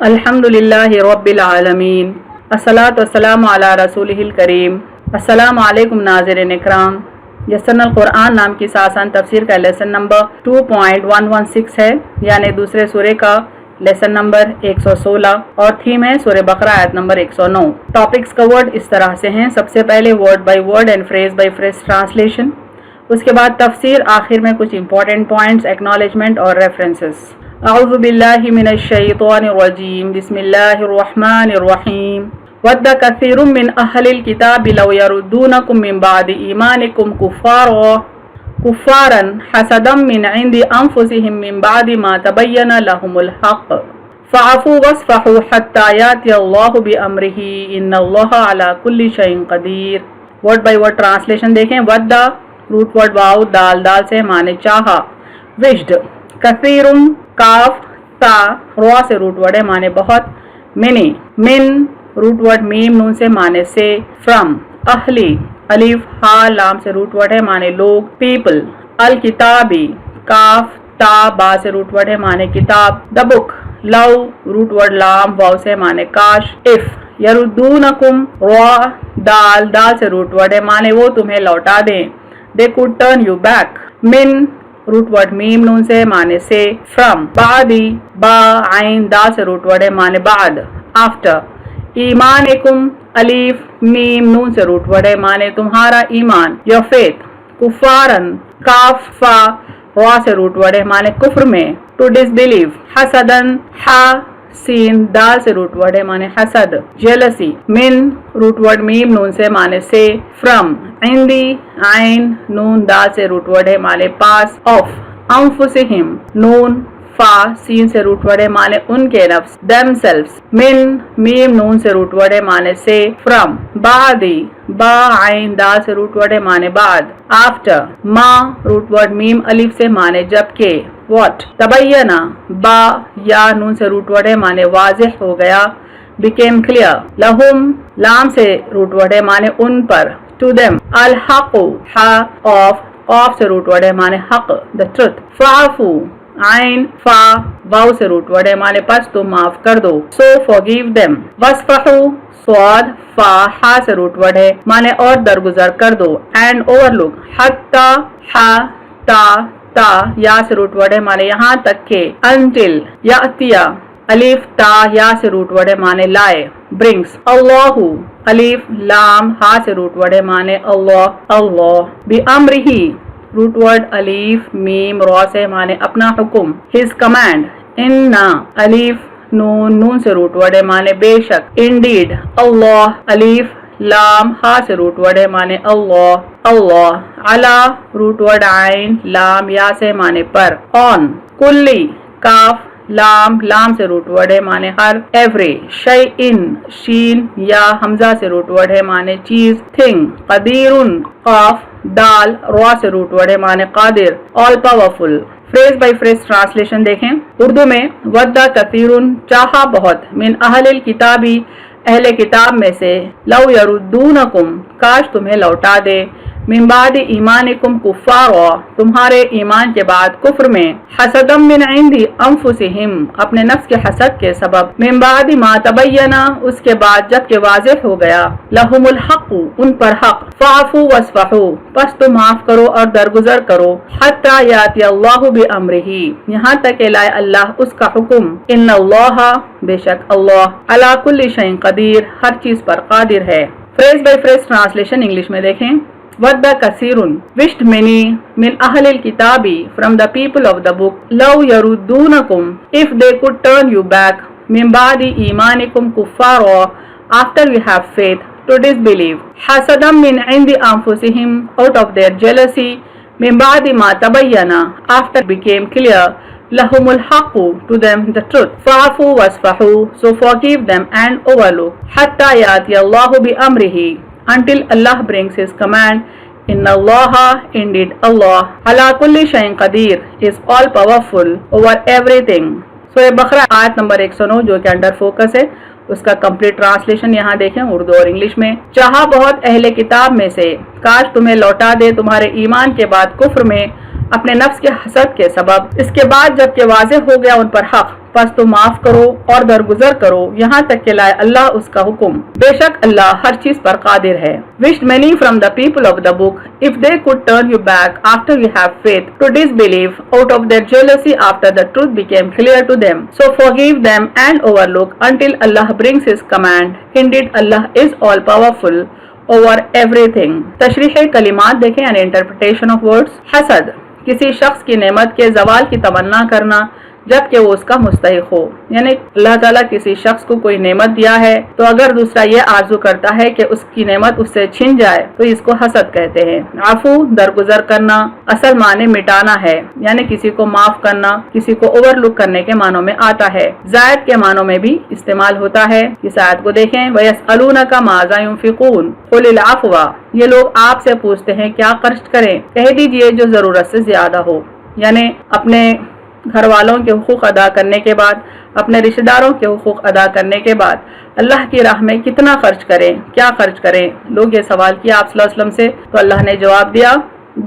الحمدللہ رب العالمین الصلاۃ والسلام علی رسولہ الکریم۔ السلام علیکم ناظرین اکرام۔ یسرنا القرآن نام کی آسان تفسیر کا لیسن نمبر 2.116 ہے، یعنی دوسرے سورے کا لیسن نمبر 116 اور تھیم ہے سورہ بقرہ آیت نمبر 109۔ ٹاپکس کورڈ اس طرح سے ہیں: سب سے پہلے word by word and phrase by phrase translation, اس کے بعد تفسیر، آخر میں کچھ امپورٹنٹ پوائنٹس، ایکنالجمنٹ اور ریفرنسز۔ اعوذ باللہ من الشیطان الرجیم، بسم اللہ الرحمن الرحیم۔ وَدَّ كَثِيرٌ مِّنْ أَهْلِ الْكِتَابِ لَوْ يَرُدُّونَكُم مِّن بَعْدِ إِيمَانِكُمْ كُفَّارًا حَسَدًا مِّنْ عِندِ أَنفُسِهِم مِّن بَعْدِ مَا تَبَيَّنَ لَهُمُ الْحَقُّ فَاعْفُوا وَاصْفَحُوا حَتَّىٰ يَأْتِيَ اللَّهُ بِأَمْرِهِ إِنَّ اللَّهَ عَلَىٰ كُلِّ شَيْءٍ قَدِيرٌ۔ ورڈ بائی ورڈ ٹرانسلیشن دیکھیں۔ وَدَّ روٹ ورڈ واو دال سے معنی چاہا، وشڈ، کثیرٌ کاف تا را سے روٹ ورڈ ہے معنی بہت، منی من روٹ ورڈ میم نون سے معنی سے، فرام اہلی الف ہا لام سے روٹ ورڈ ہے معنی لوگ، پیپل، الکتابی کاف تا با سے روٹ ورڈ ہے معنی کتاب، دا بک، لو روٹ ورڈ لام واو سے معنی کاش، اف یردونکم را دال سے روٹ ورڈ ہے معنی وہ تمہیں لوٹا دیں، they could turn you back، من روٹ ورڈ میم نون سے معنی سے، فرام بعدی با عین دال سے روٹ ورڈ ہے معنی بعد، آفٹر، ایمانکم الف میم نون سے روٹ ورڈ ہے معنی تمہارا ایمان، your faith، کفارن کاف فا را سے روٹ ورڈ ہے معنی کفر میں، to disbelieve، حسدن ہا سین دال سے روٹ ورڈ ہے معنی حسد، jealousy، من روٹ ورڈ میم نون سے معنی سے، فرام عندی عین نون دال سے روٹ ورڈ ہے معنی پاس، آف انفسہم نون فا سین سے روٹ ورڈ ہے معنی ان کے نفس، themselves، من میم نون سے روٹ ورڈ ہے معنی سے، فرام بعدی با عین دال سے روٹ ورڈ ہے معنی بعد، آفٹر، ما روٹ ورڈ میم الف سے معنی جب کہ، واٹ، تبینہ با یا نون سے روٹ ورڈ ہے معنی واضح ہو گیا، became clear، لہم لام سے روٹ ورڈ ہے معنی ان پر، to them، الحق ہا آف سے روٹ ورڈ ہے معنی حق، the truth، فعفو عین فا واو سے روٹ ورڈ ہے معنی پس تم معاف کر دو، so forgive them، وصفحو صاد فا ہا سے روٹ ورڈ ہے معنی اور درگزر کر دو، اینڈ اوورلک، حتی ہا تا یا سے روٹ ورڈ ہے معنی یہاں تک کہ، انٹل یاتیا الف تا یا سے روٹ ورڈ ہے معنی لائے، برنگس، اللہ الف لام ہا سے روٹ ورڈ ہے معنی اللہ، بِأَمْرِهِ روٹ ورڈ الف میم را سے معنی اپنا حکم، his command، اِنَّا الف نون سے روٹ ورڈ ہے معنی بے شک، indeed اللہ الف لام ہا سے روٹ ورڈ ہے معنی اللہ، علی روٹ ورڈ عین لام یا سے معنی پر، on کلی کاف لام سے روٹ ورڈ ہے معنی ہر، ایوری شیئن شین یا حمزہ سے روٹ ورڈ ہے معنی چیز، تھنگ، قدیرن قاف دال را سے روٹ ورڈ ہے معنی قادر، all powerful. Phrase by phrase translation دیکھیں۔ اردو میں ودّ کثیرن چاہا بہت، من اہل الکتابی اہل کتاب میں سے، لو یردونکم کاش تمہیں لوٹا دے، من بعد ایمانکم کفارا تمہارے ایمان کے بعد کفر میں، حسدا من عند انفسہم اپنے نفس کے حسد کے سبب، من بعد ما تبینہ اس کے بعد جب کہ واضح ہو گیا، لہم الحق ان پر حق، فاعفوا واصفحوا پس تم معاف کرو اور درگزر کرو، حتی یاتی اللہ بامرہ یہاں تک کہ لائے اللہ اس کا حکم، ان اللہ بے شک اللہ علی کل شیء قدیر ہر چیز پر قادر ہے۔ Phrase by phrase translation English میں دیکھیں۔ وَدَّ كَثِيرٌ wished many من أهل الكتاب from the people of the book love يردونكم if they could turn you back من بعد إيمانكم كفارا after you have faith to disbelieve، حسدا من عند أنفسهم out of their jealousy، من بعد ما تبين after became clear، لهم الحق to them the truth، فاعفوا واصفحوا so forgive them and overlook، حتى يأتي الله بأمره until Allah brings his command، Inna Allah indeed Allah ala kulli shay'in qadir is all powerful over everything۔ سورہ بقرہ آیت number 109 جو کہ under focus ہے، اس کا کمپلیٹ ٹرانسلیشن یہاں دیکھیں اردو اور انگلش میں۔ چاہا بہت اہل کتاب میں سے کاش تمہیں لوٹا دے تمہارے ایمان کے بعد کفر میں، اپنے نفس کے حسد کے سبب، اس کے بعد جب کہ واضح ہو گیا ان پر حق، پس تو معاف کرو اور درگزر کرو یہاں تک کہ لائے اللہ اس کا حکم، بے شک اللہ ہر چیز پر قادر ہے۔ Wished many from the people of the book, if they could turn you back after you have faith, to disbelieve out of their jealousy after the truth became clear to them. So forgive them and overlook until Allah brings his command. Indeed, Allah is all powerful over everything. تشریح کلمات دیکھیں and interpretation of words. حسد، کسی شخص کی نعمت کے زوال کی تمنا کرنا جبکہ وہ اس کا مستحق ہو، یعنی اللہ تعالیٰ کسی شخص کو کوئی نعمت دیا ہے تو اگر دوسرا یہ آرزو کرتا ہے کہ اس کی نعمت اس سے چھن جائے تو اس کو حسد کہتے ہیں۔ عفو درگزر کرنا اصل معنی مٹانا ہے، یعنی کسی کو معاف کرنا، کسی کو اوور لک کرنے کے معنوں میں آتا ہے، زائد کے معنوں میں بھی استعمال ہوتا ہے۔ اس آیت کو دیکھیں، وَيَسْأَلُونَكَ مَاذَا يُنْفِقُونَ قُلِ الْعَفْوَ، یہ لوگ آپ سے پوچھتے ہیں کیا خرچ کریں، کہہ دیجئے جو ضرورت سے زیادہ ہو، یعنی اپنے گھر والوں کے حقوق ادا کرنے کے بعد، اپنے رشتہ داروں کے حقوق ادا کرنے کے بعد اللہ کی راہ میں کتنا خرچ کریں، کیا خرچ کریں۔ لوگ یہ سوال کیا آپ صلی اللہ علیہ وسلم سے تو اللہ نے جواب دیا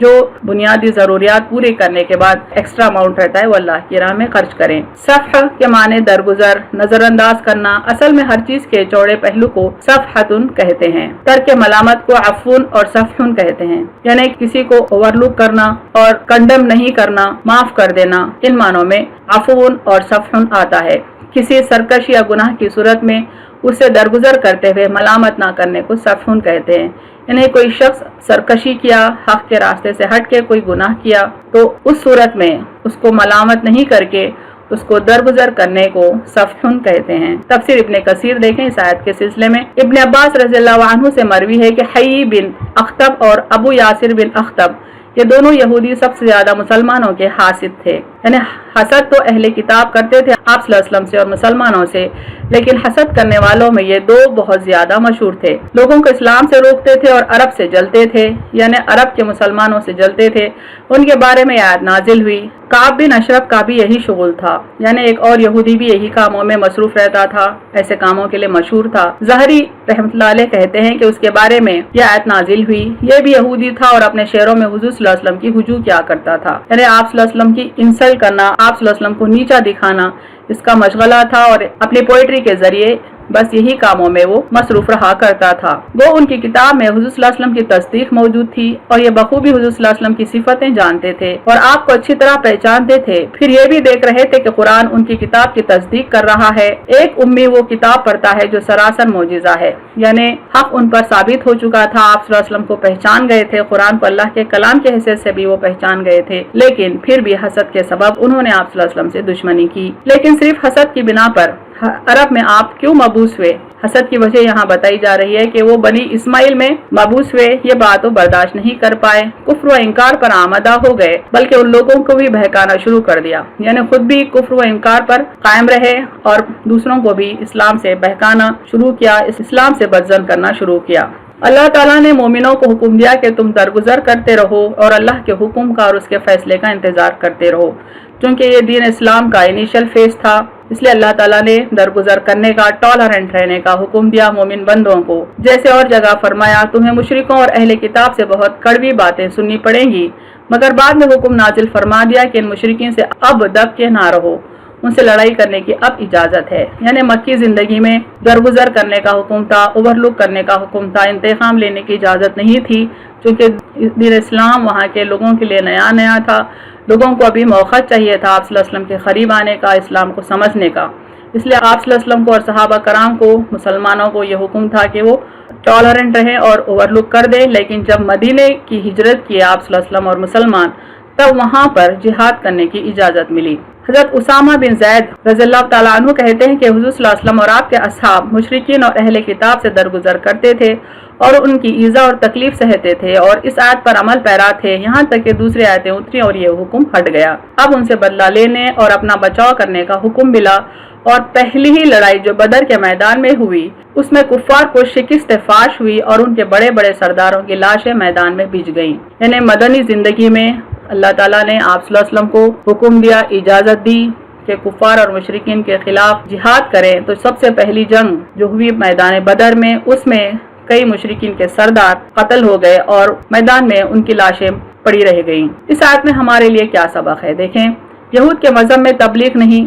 جو بنیادی ضروریات پوری کرنے کے بعد ایکسٹرا اماؤنٹ رہتا ہے وہ اللہ کی راہ میں خرچ کریں۔ صفح کے معنی درگزر، نظر انداز کرنا، اصل میں ہر چیز کے چوڑے پہلو کو صفحتن کہتے ہیں، ترک ملامت کو عفون اور صفحن کہتے ہیں، یعنی کسی کو اوور لک کرنا اور کنڈم نہیں کرنا، معاف کر دینا، ان معنوں میں عفون اور صفحن آتا ہے۔ کسی سرکش یا گناہ کی صورت میں اسے درگزر کرتے ہوئے ملامت نہ کرنے کو صفحن کہتے ہیں، یعنی کوئی شخص سرکشی کیا، حق کے راستے سے ہٹ کے کوئی گناہ کیا تو اس صورت میں اس کو ملامت نہیں کر کے اس کو درگزر کرنے کو صفحن کہتے ہیں۔ تفسیر ابن کثیر دیکھیں اس آیت کے سلسلے میں۔ ابن عباس رضی اللہ عنہ سے مروی ہے کہ حیی بن اخطب اور ابو یاسر بن اخطب یہ دونوں یہودی سب سے زیادہ مسلمانوں کے حاسد تھے، یعنی حسد تو اہل کتاب کرتے تھے آپ صلی اللہ علیہ وسلم سے اور مسلمانوں سے، لیکن حسد کرنے والوں میں یہ دو بہت زیادہ مشہور تھے، لوگوں کو اسلام سے روکتے تھے اور عرب سے جلتے تھے، یعنی عرب کے مسلمانوں سے جلتے تھے۔ ان کے بارے میں آیت نازل ہوئی۔ کعب بن اشرف کا بھی یہی شغل تھا، یعنی ایک اور یہودی بھی یہی کاموں میں مصروف رہتا تھا، ایسے کاموں کے لیے مشہور تھا۔ زہری رحمۃ اللہ علیہ کہتے ہیں کہ اس کے بارے میں یہ آیت نازل ہوئی، یہ بھی یہودی تھا اور اپنے شہروں میں حضور صلی اللہ علیہ وسلم کی ہجوم کیا کرتا تھا، یعنی آپ صلی اللہ علیہ وسلم کی انسلٹ کرنا، آپ صلی اللہ علیہ وسلم کو نیچا دکھانا اس کا مشغلہ تھا، اور اپنی پوئٹری کے ذریعے بس یہی کاموں میں وہ مصروف رہا کرتا تھا۔ وہ ان کی کتاب میں حضور صلی اللہ علیہ وسلم کی تصدیق موجود تھی اور یہ بخوبی حضور صلی اللہ علیہ وسلم کی صفتیں جانتے تھے اور آپ کو اچھی طرح پہچانتے تھے، پھر یہ بھی دیکھ رہے تھے کہ قرآن ان کی کتاب کی تصدیق کر رہا ہے۔ ایک امی وہ کتاب پڑھتا ہے جو سراسر معجزہ ہے، یعنی حق ان پر ثابت ہو چکا تھا، آپ صلی اللہ علیہ وسلم کو پہچان گئے تھے، قرآن کو اللہ کے کلام کی حیثیت سے بھی وہ پہچان گئے تھے، لیکن پھر بھی حسد کے سبب انہوں نے آپ صلی اللہ علیہ وسلم سے دشمنی کی۔ لیکن صرف حسد کی بنا پر عرب میں آپ کیوں مبعوث ہوئے؟ حسد کی وجہ یہاں بتائی جا رہی ہے کہ وہ بنی اسماعیل میں مبعوث ہوئے، یہ بات وہ برداشت نہیں کر پائے، کفر و انکار پر آمادہ ہو گئے، بلکہ ان لوگوں کو بھی بہکانا شروع کر دیا، یعنی خود بھی کفر و انکار پر قائم رہے اور دوسروں کو بھی اسلام سے بہکانا شروع کیا، اسلام سے بدظن کرنا شروع کیا۔ اللہ تعالیٰ نے مومنوں کو حکم دیا کہ تم درگزر کرتے رہو اور اللہ کے حکم کا اور اس کے فیصلے کا انتظار کرتے رہو، چونکہ یہ دین اسلام کا انیشل فیز تھا، اس لیے اللہ تعالیٰ نے درگزر کرنے کا، ٹالرنٹ رہنے کا حکم دیا مومن بندوں کو۔ جیسے اور جگہ فرمایا تمہیں مشرکوں اور اہل کتاب سے بہت کڑوی باتیں سننی پڑیں گی، مگر بعد میں حکم نازل فرما دیا کہ ان مشرکین سے اب دب کے نہ رہو، ان سے لڑائی کرنے کی اب اجازت ہے، یعنی مکی زندگی میں درگزر کرنے کا حکم تھا، اوور لک کرنے کا حکم تھا، انتقام لینے کی اجازت نہیں تھی، چونکہ دین اسلام وہاں کے لوگوں کے لیے نیا نیا تھا، لوگوں کو ابھی موقع چاہیے تھا آپ صلی اللہ علیہ وسلم کے قریب آنے کا، اسلام کو سمجھنے کا، اس لیے آپ صلی اللہ علیہ وسلم کو اور صحابہ کرام کو، مسلمانوں کو یہ حکم تھا کہ وہ ٹالرنٹ رہیں اور اوور لک کر دیں۔ لیکن جب مدینے کی ہجرت کی آپ صلی اللہ علیہ وسلم اور مسلمان، تب وہاں پر جہاد کرنے کی اجازت ملی۔ حضرت اسامہ بن زید رضی اللہ تعالیٰ عنہ کہتے ہیں کہ حضور صلی اللہ علیہ وسلم اور آپ کے اصحاب مشرکین اور اہل کتاب سے درگزر کرتے تھے اور ان کی ایذا اور تکلیف سہتے تھے اور اس آیت پر عمل پیرا تھے، یہاں تک کہ دوسری آیتیں اتری اور یہ حکم ہٹ گیا۔ اب ان سے بدلہ لینے اور اپنا بچاؤ کرنے کا حکم ملا، اور پہلی ہی لڑائی جو بدر کے میدان میں ہوئی اس میں کفار کو شکست فاش ہوئی اور ان کے بڑے بڑے سرداروں کی لاشیں میدان میں بچ گئیں۔ یعنی مدنی زندگی میں اللہ تعالیٰ نے آپ صلی اللہ علیہ وسلم کو حکم دیا، اجازت دی کہ کفار اور مشرکین کے خلاف جہاد کریں، تو سب سے پہلی جنگ جو ہوئی میدان بدر میں، اس میں کئی مشرکین کے سردار قتل ہو گئے اور میدان میں ان کی لاشیں پڑی رہ گئیں۔ اس آیت میں ہمارے لیے کیا سبق ہے؟ دیکھیں، یہود کے مذہب میں تبلیغ نہیں،